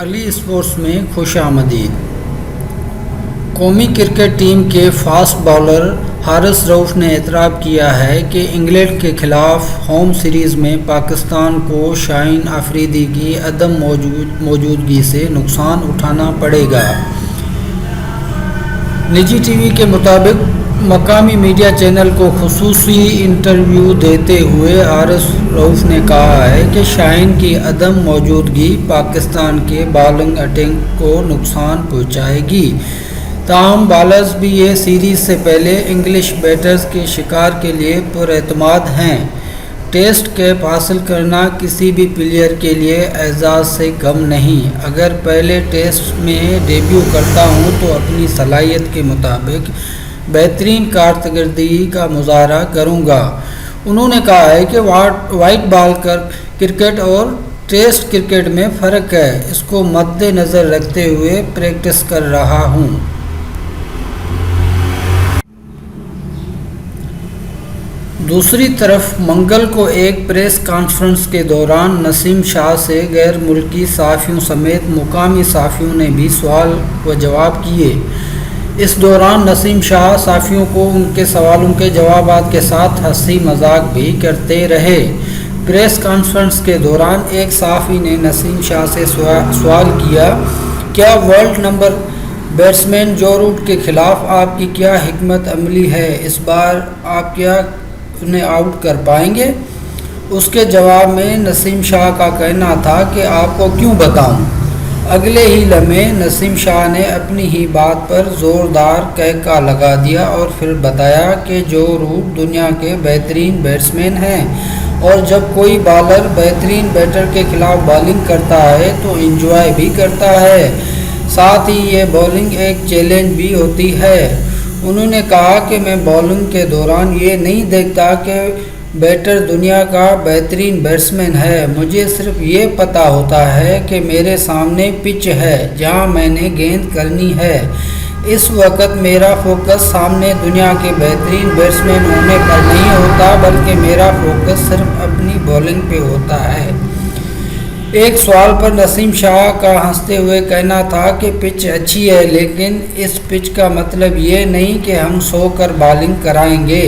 علی sports میں خوش آمدید۔ قومی کرکٹ ٹیم کے فاسٹ باؤلر حارث رؤف نے اعتراف کیا ہے کہ انگلینڈ کے خلاف ہوم سیریز میں پاکستان کو شاہین آفریدی کی عدم موجودگی سے نقصان اٹھانا پڑے گا۔ نجی ٹی وی کے مطابق مقامی میڈیا چینل کو خصوصی انٹرویو دیتے ہوئے حارث رؤف نے کہا ہے کہ شاہین کی عدم موجودگی پاکستان کے بالنگ اٹیک کو نقصان پہنچائے گی۔ تاہم بالرز بھی یہ سیریز سے پہلے انگلش بیٹرز کے شکار کے لیے پراعتماد ہیں۔ ٹیسٹ کیپ حاصل کرنا کسی بھی پلیئر کے لیے اعزاز سے کم نہیں۔ اگر پہلے ٹیسٹ میں ڈیبیو کرتا ہوں تو اپنی صلاحیت کے مطابق بہترین کارکردگی کا مظاہرہ کروں گا۔ انہوں نے کہا ہے کہ وائٹ بال کرکٹ اور ٹیسٹ کرکٹ میں فرق ہے، اس کو مد نظر رکھتے ہوئے پریکٹس کر رہا ہوں۔ دوسری طرف منگل کو ایک پریس کانفرنس کے دوران نسیم شاہ سے غیر ملکی صحافیوں سمیت مقامی صحافیوں نے بھی سوال و جواب کیے۔ اس دوران نسیم شاہ صحافیوں کو ان کے سوالوں کے جوابات کے ساتھ ہنسی مذاق بھی کرتے رہے۔ پریس کانفرنس کے دوران ایک صحافی نے نسیم شاہ سے سوال کیا، کیا ورلڈ نمبر بیٹسمین جو روٹ کے خلاف آپ کی کیا حکمت عملی ہے؟ اس بار آپ کیا انہیں آؤٹ کر پائیں گے؟ اس کے جواب میں نسیم شاہ کا کہنا تھا کہ آپ کو کیوں بتاؤں؟ اگلے ہی لمحے نسیم شاہ نے اپنی ہی بات پر زوردار کہکا لگا دیا اور پھر بتایا کہ جو روٹ دنیا کے بہترین بیٹسمین ہیں اور جب کوئی بالر بہترین بیٹر کے خلاف بالنگ کرتا ہے تو انجوائے بھی کرتا ہے، ساتھ ہی یہ بالنگ ایک چیلنج بھی ہوتی ہے۔ انہوں نے کہا کہ میں بالنگ کے دوران یہ نہیں دیکھتا کہ بیٹر دنیا کا بہترین بیٹسمین ہے، مجھے صرف یہ پتہ ہوتا ہے کہ میرے سامنے پچ ہے جہاں میں نے گیند کرنی ہے۔ اس وقت میرا فوکس سامنے دنیا کے بہترین بیٹسمین ہونے پر نہیں ہوتا بلکہ میرا فوکس صرف اپنی بالنگ پہ ہوتا ہے۔ ایک سوال پر نسیم شاہ کا ہنستے ہوئے کہنا تھا کہ پچ اچھی ہے لیکن اس پچ کا مطلب یہ نہیں کہ ہم سو کر بالنگ کرائیں گے۔